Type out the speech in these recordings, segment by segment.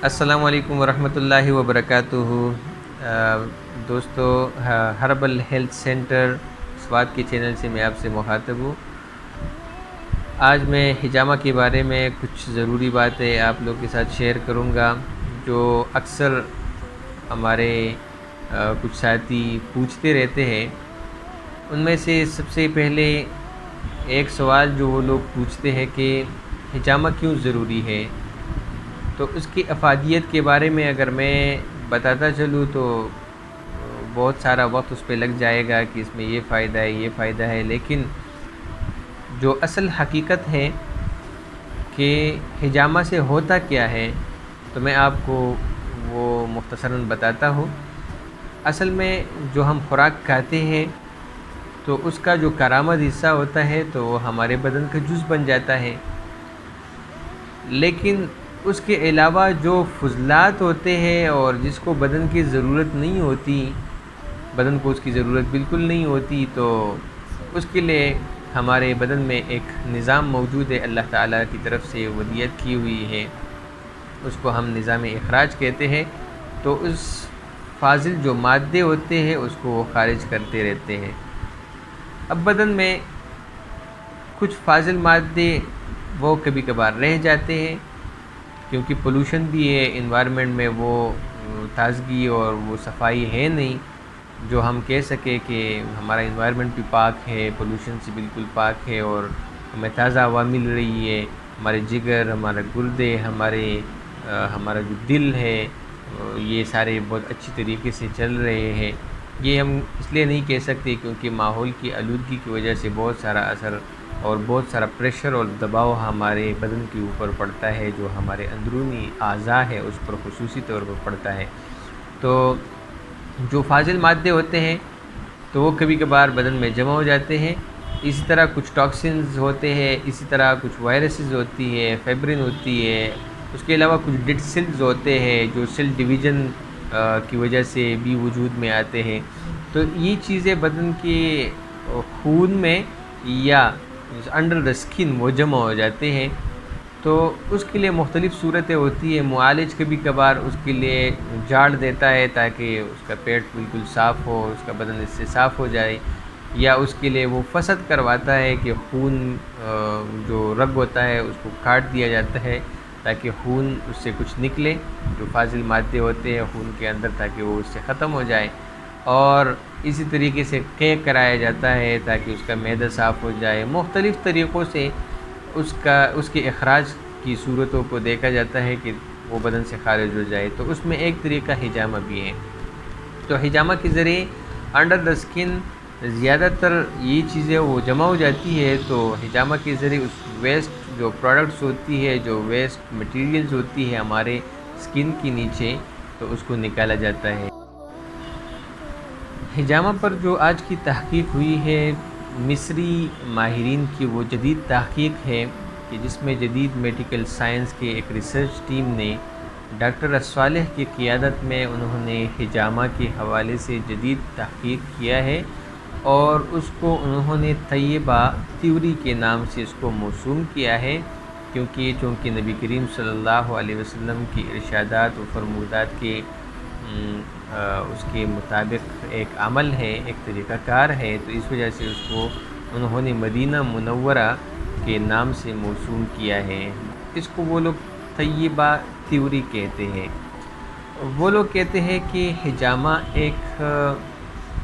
السلام علیکم ورحمۃ اللہ وبرکاتہ۔ دوستو، ہربل ہیلتھ سینٹر سوات کے چینل سے میں آپ سے مخاطب ہوں۔ آج میں حجامہ کے بارے میں کچھ ضروری باتیں آپ لوگ کے ساتھ شیئر کروں گا، جو اکثر ہمارے کچھ ساتھی پوچھتے رہتے ہیں۔ ان میں سے سب سے پہلے ایک سوال جو وہ لوگ پوچھتے ہیں کہ حجامہ کیوں ضروری ہے، تو اس کی افادیت کے بارے میں اگر میں بتاتا چلوں تو بہت سارا وقت اس پہ لگ جائے گا کہ اس میں یہ فائدہ ہے یہ فائدہ ہے، لیکن جو اصل حقیقت ہے کہ حجامہ سے ہوتا کیا ہے تو میں آپ کو وہ مختصراً بتاتا ہوں۔ اصل میں جو ہم خوراک کھاتے ہیں تو اس کا جو کارآمد حصہ ہوتا ہے تو وہ ہمارے بدن کا جز بن جاتا ہے، لیکن اس کے علاوہ جو فضلات ہوتے ہیں اور جس کو بدن کی ضرورت نہیں ہوتی، بدن کو اس کی ضرورت بالکل نہیں ہوتی، تو اس کے لیے ہمارے بدن میں ایک نظام موجود ہے، اللہ تعالیٰ کی طرف سے ودیت کی ہوئی ہے، اس کو ہم نظام اخراج کہتے ہیں۔ تو اس فاضل جو مادے ہوتے ہیں اس کو وہ خارج کرتے رہتے ہیں۔ اب بدن میں کچھ فاضل مادے وہ کبھی کبھار رہ جاتے ہیں، کیونکہ پولوشن بھی ہے انوائرمنٹ میں، وہ تازگی اور وہ صفائی ہے نہیں جو ہم کہہ سکے کہ ہمارا انوائرمنٹ بھی پاک ہے، پولوشن سے بالکل پاک ہے اور ہمیں تازہ ہوا مل رہی ہے۔ ہمارے جگر، ہمارے گردے، ہمارا جو دل ہے، یہ سارے بہت اچھی طریقے سے چل رہے ہیں۔ یہ ہم اس لیے نہیں کہہ سکتے کیونکہ ماحول کی آلودگی کی وجہ سے بہت سارا اثر اور بہت سارا پریشر اور دباؤ ہمارے بدن کے اوپر پڑتا ہے، جو ہمارے اندرونی اعضاء ہے اس پر خصوصی طور پر پڑتا ہے۔ تو جو فاضل مادے ہوتے ہیں تو وہ کبھی کبھار بدن میں جمع ہو جاتے ہیں۔ اسی طرح کچھ ٹاکسنز ہوتے ہیں، اسی طرح کچھ وائرسز ہوتی ہے، فیبرن ہوتی ہے، اس کے علاوہ کچھ ڈیڈ سیلز ہوتے ہیں جو سیل ڈویژن کی وجہ سے بھی وجود میں آتے ہیں۔ تو یہ چیزیں بدن کے خون میں یا انڈر دا اسکن وہ جمع ہو جاتے ہیں، تو اس کے لیے مختلف صورتیں ہوتی ہیں۔ معالج کبھی کبھار اس کے لیے جھاڑ دیتا ہے تاکہ اس کا پیٹ بالکل صاف ہو، اس کا بدن اس سے صاف ہو جائے، یا اس کے لیے وہ فسد کرواتا ہے کہ خون جو رگ ہوتا ہے اس کو کاٹ دیا جاتا ہے تاکہ خون اس سے کچھ نکلے، جو فاضل مادے ہوتے ہیں خون کے اندر، تاکہ وہ اس سے ختم ہو جائے۔ اور اسی طریقے سے قے کرایا جاتا ہے تاکہ اس کا معدہ صاف ہو جائے۔ مختلف طریقوں سے اس کے اخراج کی صورتوں کو دیکھا جاتا ہے کہ وہ بدن سے خارج ہو جائے، تو اس میں ایک طریقہ حجامہ بھی ہے۔ تو حجامہ کے ذریعے انڈر دا اسکن زیادہ تر یہ چیزیں وہ جمع ہو جاتی ہے، تو حجامہ کے ذریعے اس ویسٹ جو پروڈکٹس ہوتی ہے، جو ویسٹ مٹیریلز ہوتی ہے ہمارے اسکن کے نیچے، تو اس کو نکالا جاتا ہے۔ حجامہ پر جو آج کی تحقیق ہوئی ہے، مصری ماہرین کی وہ جدید تحقیق ہے کہ جس میں جدید میڈیکل سائنس کے ایک ریسرچ ٹیم نے ڈاکٹر الصالح کی قیادت میں انہوں نے حجامہ کے حوالے سے جدید تحقیق کیا ہے، اور اس کو انہوں نے طیبہ تھیوری کے نام سے اس کو موسوم کیا ہے، کیونکہ چونکہ نبی کریم صلی اللہ علیہ وسلم کی ارشادات و فرمودات کے اس کے مطابق ایک عمل ہے، ایک طریقہ کار ہے، تو اس وجہ سے اس کو انہوں نے مدینہ منورہ کے نام سے موسوم کیا ہے۔ اس کو وہ لوگ طیبہ تھیوری کہتے ہیں۔ وہ لوگ کہتے ہیں کہ حجامہ ایک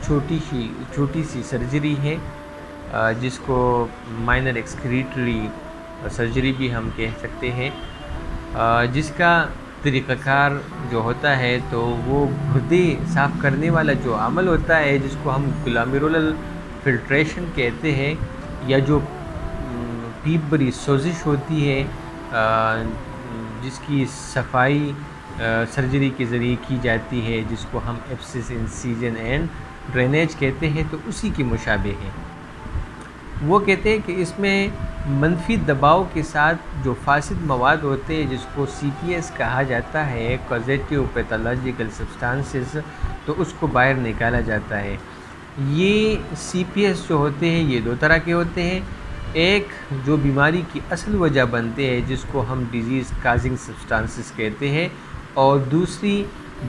چھوٹی سی سرجری ہے، جس کو مائنر ایکسکریٹری سرجری بھی ہم کہہ سکتے ہیں، جس کا طریقہ کار جو ہوتا ہے تو وہ گردے صاف کرنے والا جو عمل ہوتا ہے، جس کو ہم گلامرولر فلٹریشن کہتے ہیں، یا جو پیپ بری سوزش ہوتی ہے جس کی صفائی سرجری کے ذریعے کی جاتی ہے، جس کو ہم ایبسس انسیجن اینڈ ڈرینیج کہتے ہیں، تو اسی کی مشابہ ہے۔ وہ کہتے ہیں کہ اس میں منفی دباؤ کے ساتھ جو فاسد مواد ہوتے ہیں، جس کو سی پی ایس کہا جاتا ہے، کازیٹیو پیتھولوجیکل سبسٹانسز، تو اس کو باہر نکالا جاتا ہے۔ یہ سی پی ایس جو ہوتے ہیں یہ دو طرح کے ہوتے ہیں۔ ایک جو بیماری کی اصل وجہ بنتے ہیں، جس کو ہم ڈیزیز کازنگ سبسٹانسز کہتے ہیں، اور دوسری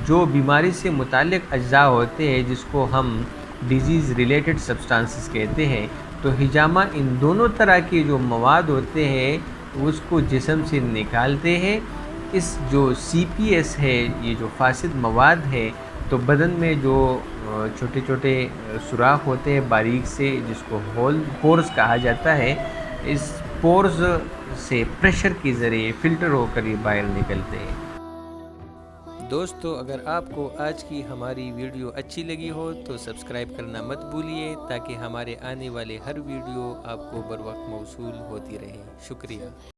جو بیماری سے متعلق اجزاء ہوتے ہیں جس کو ہم ڈیزیز ریلیٹڈ سبسٹانسز کہتے ہیں، تو ہجامہ ان دونوں طرح کے جو مواد ہوتے ہیں اس کو جسم سے نکالتے ہیں۔ اس جو سی پی ایس ہے، یہ جو فاسد مواد ہے، تو بدن میں جو چھوٹے چھوٹے سوراخ ہوتے ہیں باریک سے، جس کو پورز کہا جاتا ہے، اس پورز سے پریشر کے ذریعے فلٹر ہو کر یہ باہر نکلتے ہیں۔ دوستو، اگر آپ کو آج کی ہماری ویڈیو اچھی لگی ہو تو سبسکرائب کرنا مت بھولیے، تاکہ ہمارے آنے والے ہر ویڈیو آپ کو بر وقت موصول ہوتی رہے۔ شکریہ۔